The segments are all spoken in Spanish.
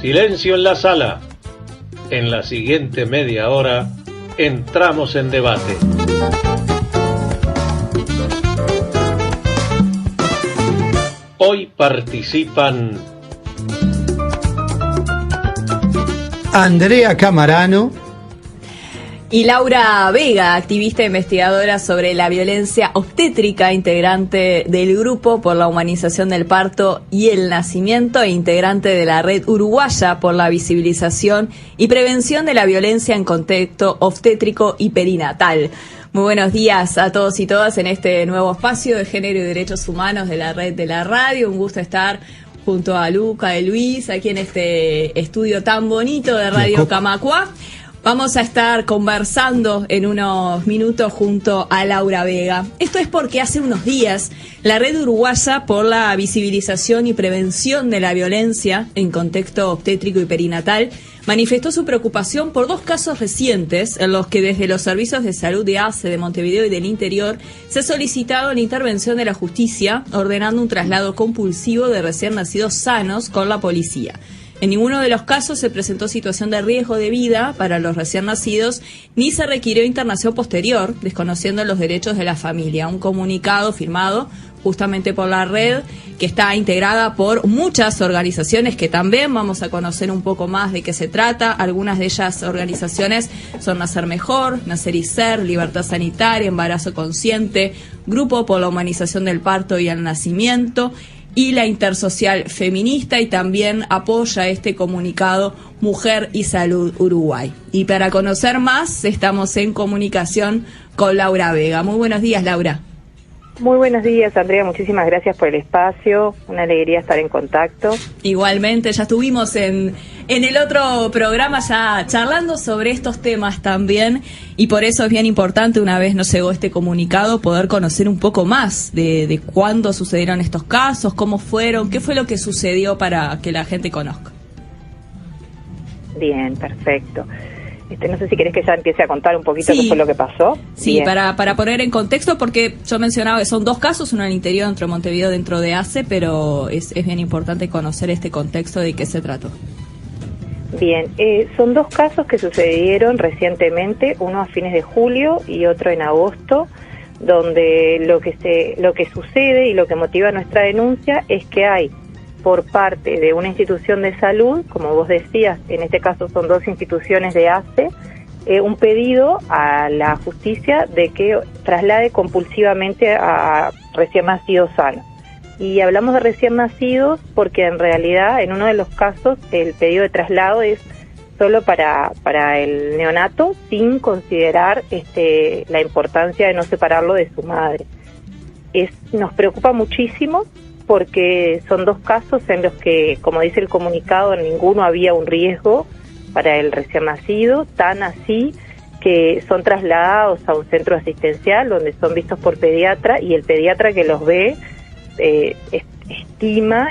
Silencio en la sala. En la siguiente media hora entramos en debate. Hoy participan Andrea Camarano y Laura Vega, activista e investigadora sobre la violencia obstétrica, integrante del Grupo por la Humanización del Parto y el Nacimiento e integrante de la Red Uruguaya por la Visibilización y Prevención de la Violencia en Contexto Obstétrico y Perinatal. Muy buenos días a todos y todas en este nuevo espacio de Género y Derechos Humanos de la Red de la Radio. Un gusto estar junto a Luca y Luis aquí en este estudio tan bonito de Radio Camacuá. Vamos a estar conversando en unos minutos junto a Laura Vega. Esto es porque hace unos días la Red Uruguaya por la Visibilización y Prevención de la Violencia en Contexto Obstétrico y Perinatal manifestó su preocupación por dos casos recientes en los que desde los servicios de salud de ACE de Montevideo y del interior se ha solicitado la intervención de la justicia ordenando un traslado compulsivo de recién nacidos sanos con la policía. En ninguno de los casos se presentó situación de riesgo de vida para los recién nacidos, ni se requirió internación posterior, desconociendo los derechos de la familia. Un comunicado firmado justamente por la red, que está integrada por muchas organizaciones que también vamos a conocer un poco más de qué se trata. Algunas de ellas organizaciones son Nacer Mejor, Nacer y Ser, Libertad Sanitaria, Embarazo Consciente, Grupo por la Humanización del Parto y el Nacimiento, y la Intersocial Feminista, y también apoya este comunicado Mujer y Salud Uruguay. Y para conocer más, estamos en comunicación con Laura Vega. Muy buenos días, Laura. Muy buenos días, Andrea, muchísimas gracias por el espacio, una alegría estar en contacto. Igualmente, ya estuvimos en el otro programa ya charlando sobre estos temas también, y por eso es bien importante, una vez nos llegó este comunicado, poder conocer un poco más de cuándo sucedieron estos casos, cómo fueron, qué fue lo que sucedió para que la gente conozca. Bien, perfecto. No sé si querés que ya empiece a contar un poquito qué fue lo que pasó. Sí, para poner en contexto, porque yo mencionaba que son dos casos, uno en el interior, dentro de Montevideo, dentro de ACE, pero es bien importante conocer este contexto de qué se trató. Bien, son dos casos que sucedieron recientemente, uno a fines de julio y otro en agosto, donde lo que sucede y lo que motiva nuestra denuncia es que hay por parte de una institución de salud, como vos decías, en este caso son dos instituciones de ACE, un pedido a la justicia de que traslade compulsivamente a recién nacidos sanos. Y hablamos de recién nacidos porque en realidad en uno de los casos el pedido de traslado es solo para el neonato, sin considerar la importancia de no separarlo de su madre. Nos preocupa muchísimo porque son dos casos en los que, como dice el comunicado, en ninguno había un riesgo para el recién nacido, tan así que son trasladados a un centro asistencial donde son vistos por pediatra, y el pediatra que los ve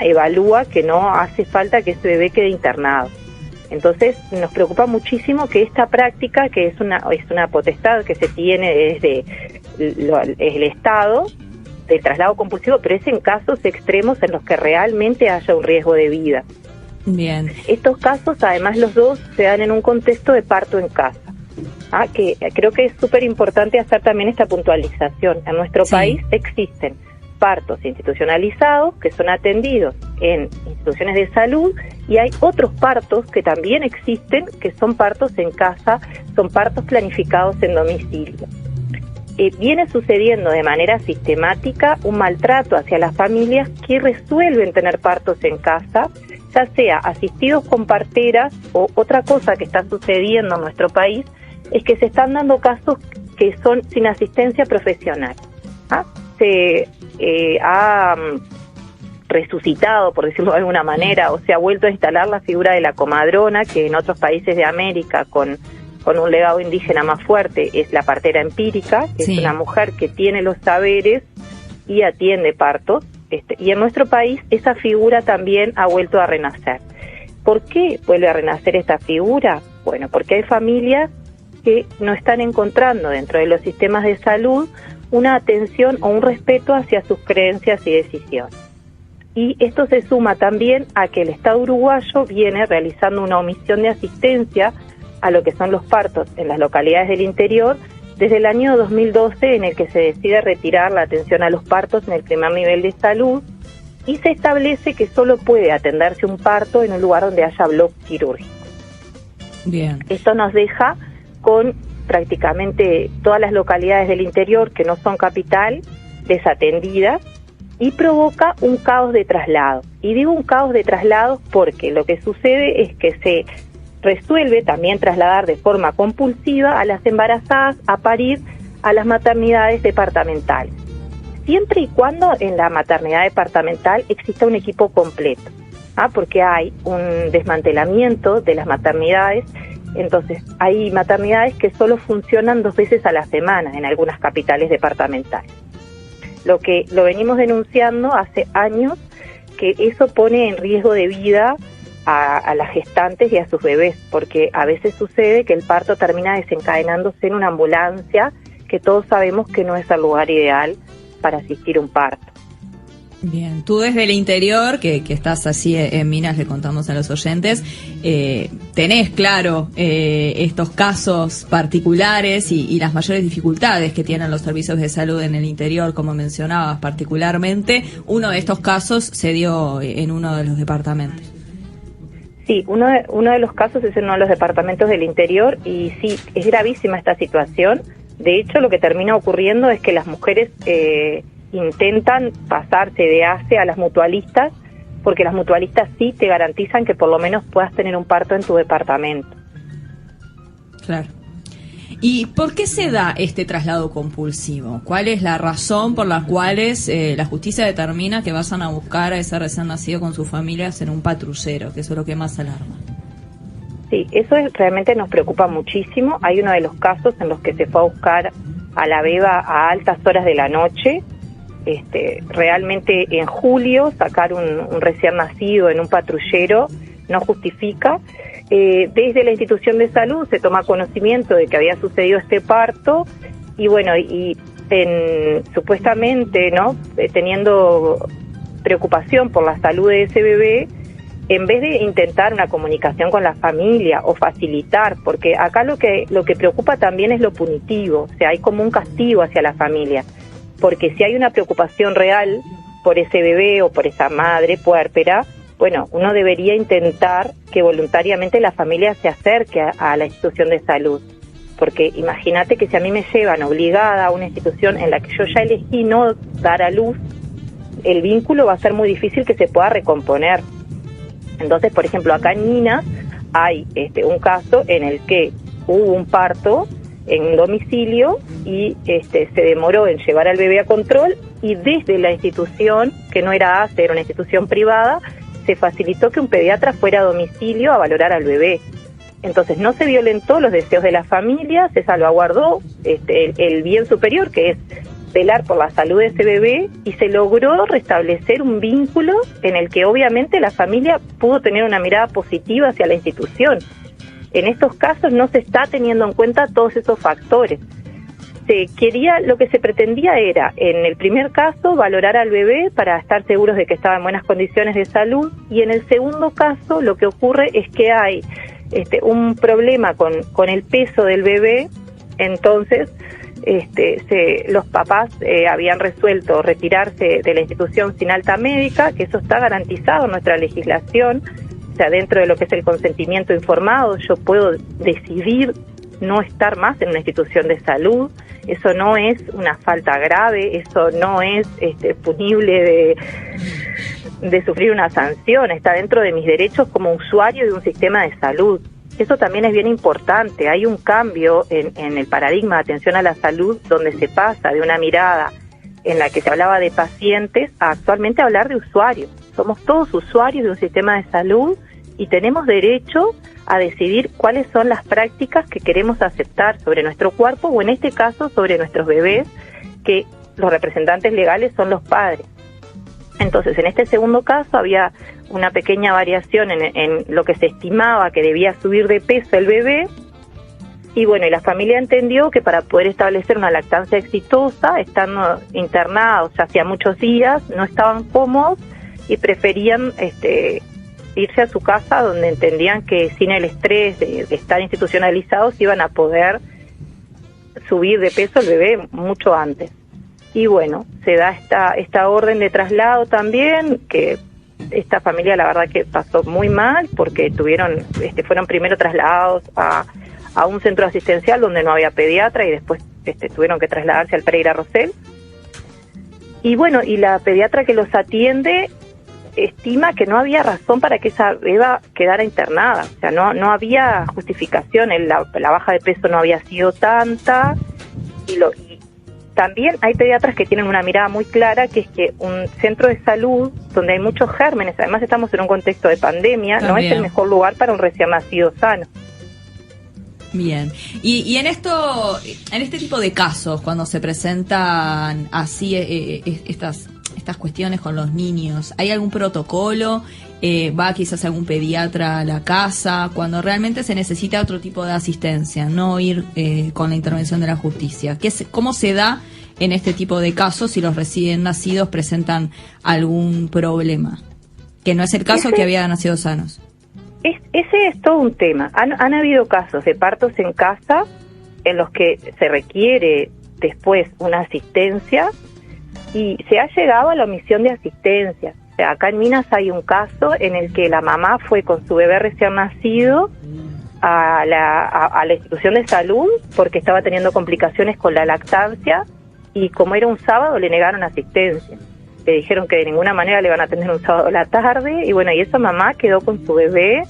evalúa que no hace falta que ese bebé quede internado. Entonces nos preocupa muchísimo que esta práctica, que es una potestad que se tiene desde el Estado, de traslado compulsivo, pero es en casos extremos en los que realmente haya un riesgo de vida. Bien. Estos casos, además, los dos se dan en un contexto de parto en casa. Que creo que es súper importante hacer también esta puntualización. En nuestro país existen partos institucionalizados que son atendidos en instituciones de salud, y hay otros partos que también existen, que son partos en casa, son partos planificados en domicilio. Viene sucediendo de manera sistemática un maltrato hacia las familias que resuelven tener partos en casa, ya sea asistidos con parteras, o otra cosa que está sucediendo en nuestro país es que se están dando casos que son sin asistencia profesional. Se ha resucitado, por decirlo de alguna manera, o se ha vuelto a instalar la figura de la comadrona, que en otros países de América con un legado indígena más fuerte es la partera empírica, que es una mujer que tiene los saberes y atiende partos, y en nuestro país esa figura también ha vuelto a renacer. ¿Por qué vuelve a renacer esta figura? Bueno, porque hay familias que no están encontrando dentro de los sistemas de salud una atención o un respeto hacia sus creencias y decisiones. Y esto se suma también a que el Estado uruguayo viene realizando una omisión de asistencia a lo que son los partos en las localidades del interior desde el año 2012, en el que se decide retirar la atención a los partos en el primer nivel de salud y se establece que solo puede atenderse un parto en un lugar donde haya bloque quirúrgico. Bien. Esto nos deja con prácticamente todas las localidades del interior que no son capital desatendidas y provoca un caos de traslado. Y digo un caos de traslados porque lo que sucede es que se resuelve también trasladar de forma compulsiva a las embarazadas a parir a las maternidades departamentales, siempre y cuando en la maternidad departamental exista un equipo completo, porque hay un desmantelamiento de las maternidades. Entonces hay maternidades que solo funcionan 2 veces a la semana en algunas capitales departamentales. Lo venimos denunciando hace años, que eso pone en riesgo de vida a las gestantes y a sus bebés, porque a veces sucede que el parto termina desencadenándose en una ambulancia, que todos sabemos que no es el lugar ideal para asistir a un parto. Bien, tú desde el interior, que estás así en Minas, le contamos a los oyentes, tenés claro estos casos particulares y las mayores dificultades que tienen los servicios de salud en el interior, como mencionabas particularmente. Uno de estos casos se dio en uno de los departamentos. Sí, uno de los casos es en uno de los departamentos del interior y sí, es gravísima esta situación. De hecho, lo que termina ocurriendo es que las mujeres intentan pasarse de ACE a las mutualistas, porque las mutualistas sí te garantizan que por lo menos puedas tener un parto en tu departamento. Claro. ¿Y por qué se da este traslado compulsivo? ¿Cuál es la razón por la cual la justicia determina que vayan a buscar a ese recién nacido con sus familias en un patrullero, que eso es lo que más alarma? Sí, eso realmente nos preocupa muchísimo. Hay uno de los casos en los que se fue a buscar a la beba a altas horas de la noche. Realmente en julio sacar un recién nacido en un patrullero no justifica. Desde la institución de salud se toma conocimiento de que había sucedido este parto y bueno, supuestamente, ¿no?, teniendo preocupación por la salud de ese bebé, en vez de intentar una comunicación con la familia o facilitar, porque acá lo que preocupa también es lo punitivo, o sea, hay como un castigo hacia la familia, porque si hay una preocupación real por ese bebé o por esa madre puérpera, bueno, uno debería intentar que voluntariamente la familia se acerque a la institución de salud, porque imagínate que si a mí me llevan obligada a una institución en la que yo ya elegí no dar a luz, el vínculo va a ser muy difícil que se pueda recomponer. Entonces, por ejemplo, acá en Minas hay un caso en el que hubo un parto en un domicilio y se demoró en llevar al bebé a control y desde la institución, que no era ACE, era una institución privada, se facilitó que un pediatra fuera a domicilio a valorar al bebé. Entonces no se violentó los deseos de la familia, se salvaguardó el bien superior, que es velar por la salud de ese bebé, y se logró restablecer un vínculo en el que obviamente la familia pudo tener una mirada positiva hacia la institución. En estos casos no se está teniendo en cuenta todos esos factores. Lo que se pretendía era, en el primer caso, valorar al bebé para estar seguros de que estaba en buenas condiciones de salud, y en el segundo caso lo que ocurre es que hay un problema con el peso del bebé. Entonces los papás habían resuelto retirarse de la institución sin alta médica, que eso está garantizado en nuestra legislación. O sea, dentro de lo que es el consentimiento informado, yo puedo decidir no estar más en una institución de salud. Eso no es una falta grave, eso no es punible de sufrir una sanción, está dentro de mis derechos como usuario de un sistema de salud. Eso también es bien importante. Hay un cambio en el paradigma de atención a la salud, donde se pasa de una mirada en la que se hablaba de pacientes a actualmente hablar de usuarios. Somos todos usuarios de un sistema de salud y tenemos derecho a decidir cuáles son las prácticas que queremos aceptar sobre nuestro cuerpo, o en este caso sobre nuestros bebés, que los representantes legales son los padres. Entonces, en este segundo caso había una pequeña variación en lo que se estimaba que debía subir de peso el bebé, y bueno, y la familia entendió que para poder establecer una lactancia exitosa, estando internados hacía muchos días, no estaban cómodos y preferían irse a su casa, donde entendían que sin el estrés de estar institucionalizados iban a poder subir de peso el bebé mucho antes. Y bueno, se da esta orden de traslado también, que esta familia la verdad que pasó muy mal, porque fueron primero trasladados a un centro asistencial donde no había pediatra, y después tuvieron que trasladarse al Pereira Rosell. Y bueno, y la pediatra que los atiende estima que no había razón para que esa beba quedara internada, o sea, no había justificación, la baja de peso no había sido tanta, y también hay pediatras que tienen una mirada muy clara, que es que un centro de salud donde hay muchos gérmenes, además estamos en un contexto de pandemia, no es el mejor lugar para un recién nacido sano. Bien. Y en este tipo de casos, cuando se presentan así estas cuestiones con los niños, ¿hay algún protocolo? ¿Va quizás algún pediatra a la casa? Cuando realmente se necesita otro tipo de asistencia, no ir con la intervención de la justicia. ¿Cómo se da en este tipo de casos si los recién nacidos presentan algún problema? Que no es el caso que habían nacido sanos. Ese es todo un tema. Han habido casos de partos en casa en los que se requiere después una asistencia y se ha llegado a la omisión de asistencia. O sea, acá en Minas hay un caso en el que la mamá fue con su bebé recién nacido a la institución de salud porque estaba teniendo complicaciones con la lactancia, y como era un sábado le negaron asistencia. Le dijeron que de ninguna manera le van a atender un sábado a la tarde, y bueno, y esa mamá quedó con su bebé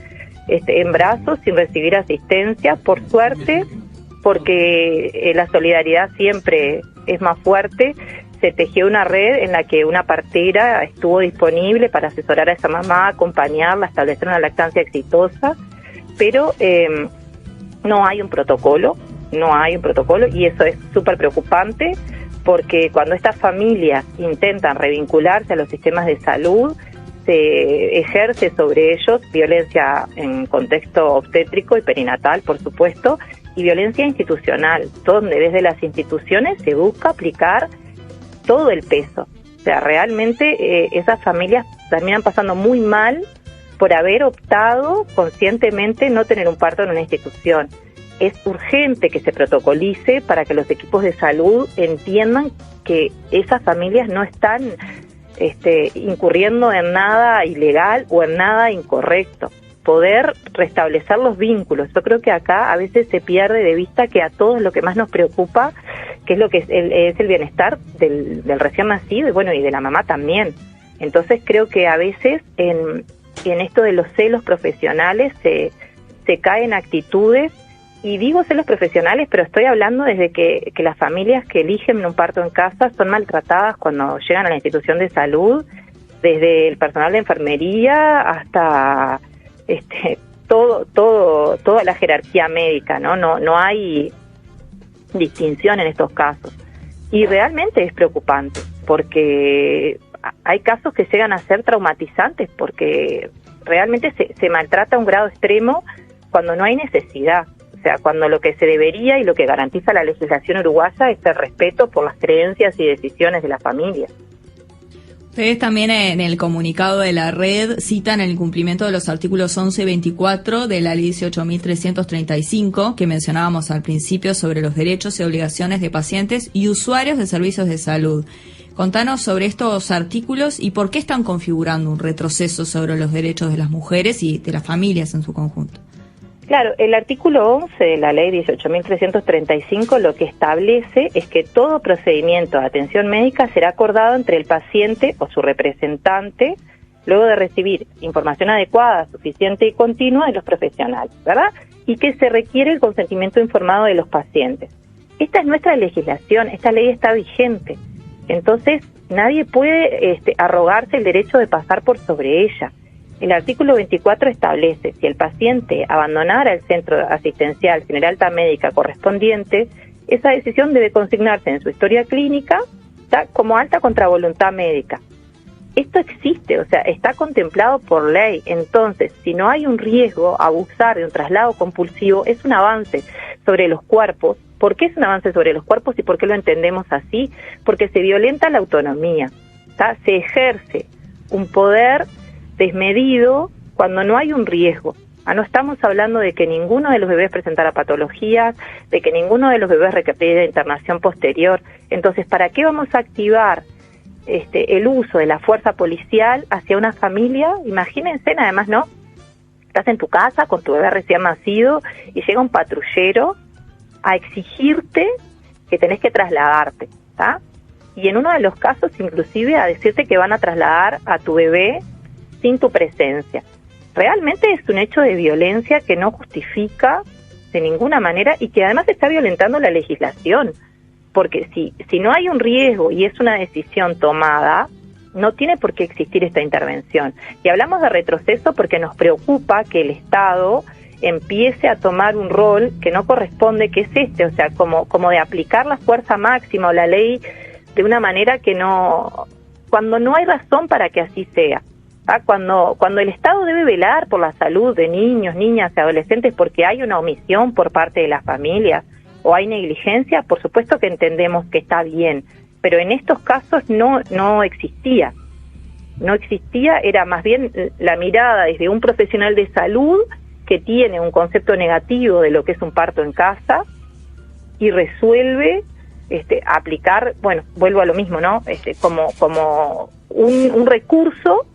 en brazos sin recibir asistencia, por suerte, porque la solidaridad siempre es más fuerte. Se tejió una red en la que una partera estuvo disponible para asesorar a esa mamá, acompañarla, establecer una lactancia exitosa, pero no hay un protocolo, y eso es súper preocupante, porque cuando estas familias intentan revincularse a los sistemas de salud, se ejerce sobre ellos violencia en contexto obstétrico y perinatal, por supuesto, y violencia institucional, donde desde las instituciones se busca aplicar todo el peso. O sea, realmente esas familias terminan pasando muy mal por haber optado conscientemente no tener un parto en una institución. Es urgente que se protocolice para que los equipos de salud entiendan que esas familias no están incurriendo en nada ilegal o en nada incorrecto. Poder restablecer los vínculos. Yo creo que acá a veces se pierde de vista que a todos lo que más nos preocupa, que es lo que es el bienestar del recién nacido, y bueno, y de la mamá también. Entonces creo que a veces en esto de los celos profesionales se caen actitudes. Y digo celos profesionales, pero estoy hablando desde que las familias que eligen un parto en casa son maltratadas cuando llegan a la institución de salud, desde el personal de enfermería hasta toda la jerarquía médica, ¿no? No hay distinción en estos casos. Y realmente es preocupante, porque hay casos que llegan a ser traumatizantes, porque realmente se maltrata a un grado extremo cuando no hay necesidad. O sea, cuando lo que se debería y lo que garantiza la legislación uruguaya es el respeto por las creencias y decisiones de la familia. Ustedes también en el comunicado de la red citan el cumplimiento de los artículos 11 y 24 de la ley 18.335 que mencionábamos al principio sobre los derechos y obligaciones de pacientes y usuarios de servicios de salud. Contanos sobre estos artículos y por qué están configurando un retroceso sobre los derechos de las mujeres y de las familias en su conjunto. Claro, el artículo 11 de la ley 18.335 lo que establece es que todo procedimiento de atención médica será acordado entre el paciente o su representante luego de recibir información adecuada, suficiente y continua de los profesionales, ¿verdad? Y que se requiere el consentimiento informado de los pacientes. Esta es nuestra legislación, esta ley está vigente, entonces nadie puede arrogarse el derecho de pasar por sobre ella. El artículo 24 establece, si el paciente abandonara el centro asistencial sin el alta médica correspondiente, esa decisión debe consignarse en su historia clínica como alta contra voluntad médica. Esto existe, o sea, está contemplado por ley. Entonces, si no hay un riesgo a abusar de un traslado compulsivo, es un avance sobre los cuerpos. ¿Por qué es un avance sobre los cuerpos y por qué lo entendemos así? Porque se violenta la autonomía, se ejerce un poder desmedido cuando no hay un riesgo. No estamos hablando de que ninguno de los bebés presentara patologías, de que ninguno de los bebés requiriera internación posterior. Entonces, ¿para qué vamos a activar el uso de la fuerza policial hacia una familia? Imagínense, además, ¿no? Estás en tu casa con tu bebé recién nacido y llega un patrullero a exigirte que tenés que trasladarte, ¿está? Y en uno de los casos, inclusive, a decirte que van a trasladar a tu bebé sin tu presencia. Realmente es un hecho de violencia que no justifica de ninguna manera y que además está violentando la legislación, porque si no hay un riesgo y es una decisión tomada, no tiene por qué existir esta intervención. Y hablamos de retroceso porque nos preocupa que el Estado empiece a tomar un rol que no corresponde, que es o sea, como de aplicar la fuerza máxima o la ley de una manera que no, cuando no hay razón para que así sea. Cuando el Estado debe velar por la salud de niños, niñas y adolescentes porque hay una omisión por parte de las familias o hay negligencia, por supuesto que entendemos que está bien, pero en estos casos no existía. No existía, era más bien la mirada desde un profesional de salud que tiene un concepto negativo de lo que es un parto en casa y resuelve aplicar, bueno, vuelvo a lo mismo, ¿no? Como un recurso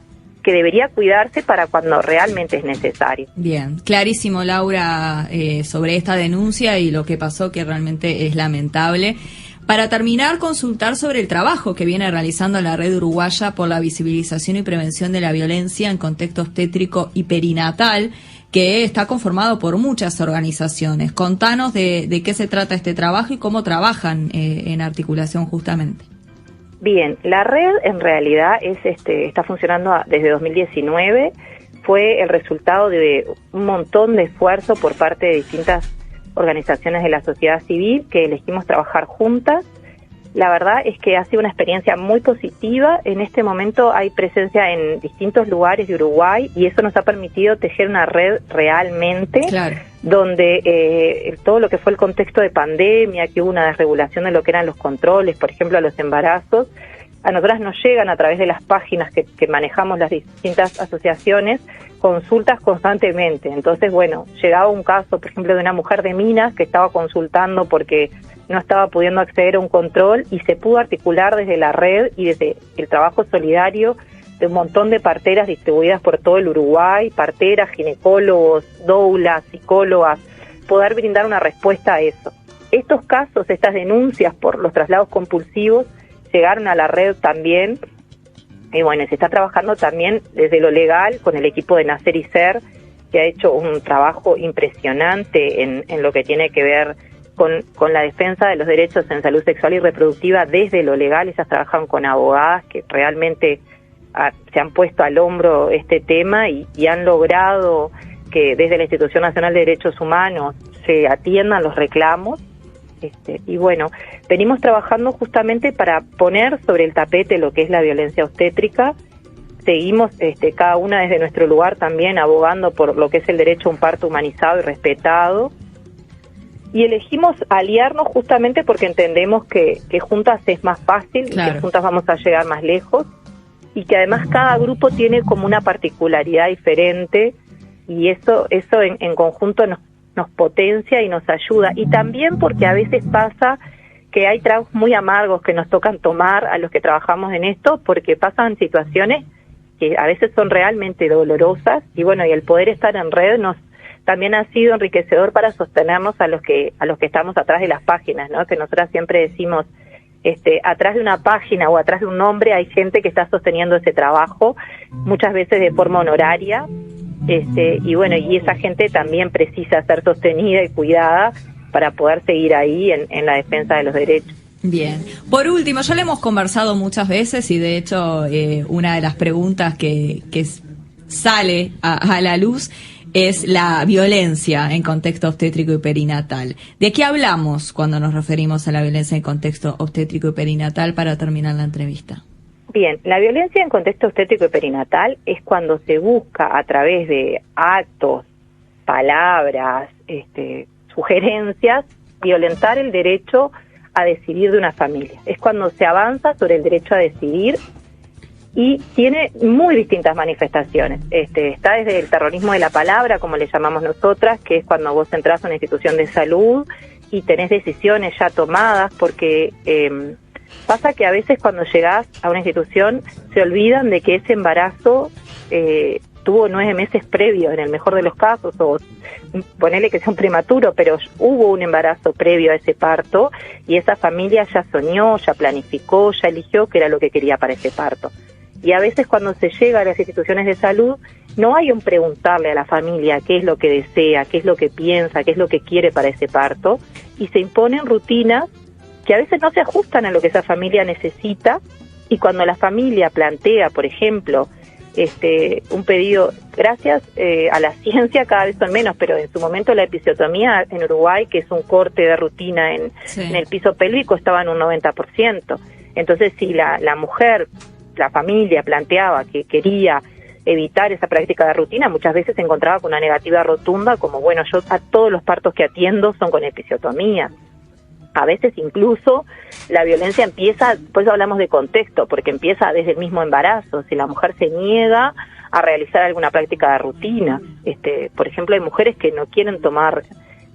que debería cuidarse para cuando realmente es necesario. Bien, clarísimo, Laura, sobre esta denuncia y lo que pasó, que realmente es lamentable. Para terminar, consultar sobre el trabajo que viene realizando la Red Uruguaya por la Visibilización y Prevención de la Violencia en Contexto Obstétrico y Perinatal, que está conformado por muchas organizaciones. Contanos de qué se trata este trabajo y cómo trabajan en articulación justamente. Bien, la red en realidad está funcionando desde 2019, fue el resultado de un montón de esfuerzo por parte de distintas organizaciones de la sociedad civil que elegimos trabajar juntas. La verdad es que ha sido una experiencia muy positiva. En este momento hay presencia en distintos lugares de Uruguay y eso nos ha permitido tejer una red realmente, claro, donde todo lo que fue el contexto de pandemia, que hubo una desregulación de lo que eran los controles, por ejemplo, a los embarazos, a nosotras nos llegan a través de las páginas que manejamos las distintas asociaciones, consultas constantemente. Entonces, bueno, llegaba un caso, por ejemplo, de una mujer de Minas que estaba consultando porque no estaba pudiendo acceder a un control y se pudo articular desde la red y desde el trabajo solidario de un montón de parteras distribuidas por todo el Uruguay, parteras, ginecólogos, doulas, psicólogas, poder brindar una respuesta a eso. Estos casos, estas denuncias por los traslados compulsivos llegaron a la red también. Y bueno, se está trabajando también desde lo legal con el equipo de Nacer y Ser, que ha hecho un trabajo impresionante en lo que tiene que ver con la defensa de los derechos en salud sexual y reproductiva desde lo legal. Ellas trabajan con abogadas que realmente se han puesto al hombro este tema y han logrado que desde la Institución Nacional de Derechos Humanos se atiendan los reclamos. Y bueno, venimos trabajando justamente para poner sobre el tapete lo que es la violencia obstétrica. Seguimos cada una desde nuestro lugar también abogando por lo que es el derecho a un parto humanizado y respetado. Y elegimos aliarnos justamente porque entendemos que juntas es más fácil, claro, y que juntas vamos a llegar más lejos, y que además cada grupo tiene como una particularidad diferente, y eso en conjunto nos potencia y nos ayuda. Y también porque a veces pasa que hay tragos muy amargos que nos tocan tomar a los que trabajamos en esto, porque pasan situaciones que a veces son realmente dolorosas, y bueno, y el poder estar en red también ha sido enriquecedor para sostenernos a los que estamos atrás de las páginas, ¿no? Que nosotras siempre decimos, atrás de una página o atrás de un nombre hay gente que está sosteniendo ese trabajo, muchas veces de forma honoraria, y bueno, y esa gente también precisa ser sostenida y cuidada para poder seguir ahí en la defensa de los derechos. Bien. Por último, ya lo hemos conversado muchas veces y de hecho una de las preguntas que sale a la luz es la violencia en contexto obstétrico y perinatal. ¿De qué hablamos cuando nos referimos a la violencia en contexto obstétrico y perinatal para terminar la entrevista? Bien, la violencia en contexto obstétrico y perinatal es cuando se busca a través de actos, palabras, sugerencias, violentar el derecho a decidir de una familia. Es cuando se avanza sobre el derecho a decidir y tiene muy distintas manifestaciones. Está desde el terrorismo de la palabra, como le llamamos nosotras, que es cuando vos entrás a una institución de salud y tenés decisiones ya tomadas, porque pasa que a veces cuando llegás a una institución se olvidan de que ese embarazo tuvo 9 meses previos, en el mejor de los casos, o ponele que sea un prematuro, pero hubo un embarazo previo a ese parto y esa familia ya soñó, ya planificó, ya eligió qué era lo que quería para ese parto. Y a veces cuando se llega a las instituciones de salud no hay un preguntarle a la familia qué es lo que desea, qué es lo que piensa, qué es lo que quiere para ese parto, y se imponen rutinas que a veces no se ajustan a lo que esa familia necesita, y cuando la familia plantea, por ejemplo, un pedido, gracias a la ciencia cada vez son menos, pero en su momento la episiotomía en Uruguay, que es un corte de rutina en el piso pélvico, estaba en un 90%. Entonces, si la mujer, la familia planteaba que quería evitar esa práctica de rutina, muchas veces se encontraba con una negativa rotunda, como bueno, yo a todos los partos que atiendo son con episiotomía. A veces incluso la violencia empieza, por eso hablamos de contexto, porque empieza desde el mismo embarazo. Si la mujer se niega a realizar alguna práctica de rutina, por ejemplo, hay mujeres que no quieren tomar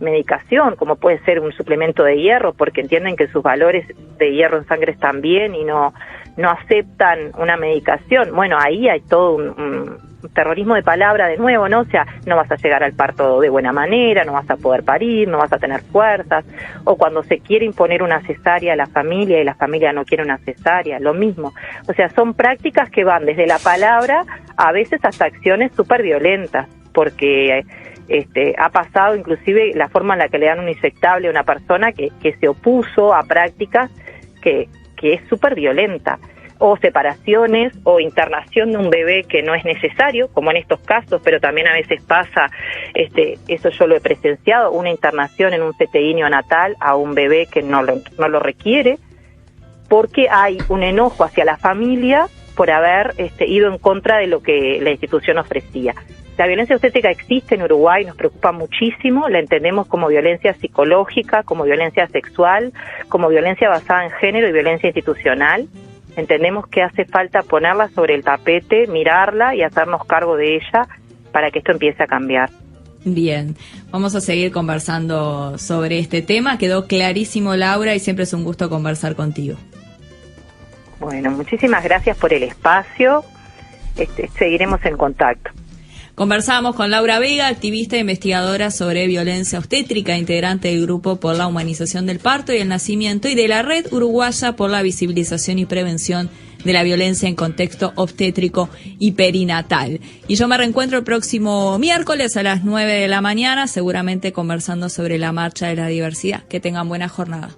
medicación, como puede ser un suplemento de hierro, porque entienden que sus valores de hierro en sangre están bien y no aceptan una medicación. Bueno, ahí hay todo un terrorismo de palabra de nuevo, ¿no? O sea, no vas a llegar al parto de buena manera, no vas a poder parir, no vas a tener fuerzas, o cuando se quiere imponer una cesárea a la familia y la familia no quiere una cesárea, lo mismo. O sea, son prácticas que van desde la palabra a veces hasta acciones súper violentas, porque ha pasado inclusive la forma en la que le dan un inyectable a una persona que se opuso a prácticas que es súper violenta, o separaciones o internación de un bebé que no es necesario, como en estos casos, pero también a veces pasa, eso yo lo he presenciado, una internación en un CTI neonatal a un bebé que no lo requiere, porque hay un enojo hacia la familia por haber ido en contra de lo que la institución ofrecía. La violencia obstétrica existe en Uruguay, nos preocupa muchísimo, la entendemos como violencia psicológica, como violencia sexual, como violencia basada en género y violencia institucional. Entendemos que hace falta ponerla sobre el tapete, mirarla y hacernos cargo de ella para que esto empiece a cambiar. Bien, vamos a seguir conversando sobre este tema. Quedó clarísimo, Laura, y siempre es un gusto conversar contigo. Bueno, muchísimas gracias por el espacio. Seguiremos en contacto. Conversamos con Laura Vega, activista e investigadora sobre violencia obstétrica, integrante del Grupo por la Humanización del Parto y el Nacimiento y de la Red Uruguaya por la Visibilización y Prevención de la Violencia en Contexto Obstétrico y Perinatal. Y yo me reencuentro el próximo miércoles a las 9 de la mañana, seguramente conversando sobre la Marcha de la Diversidad. Que tengan buena jornada.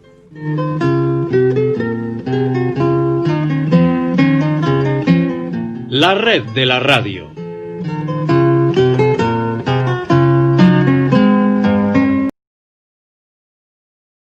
La Red de la Radio.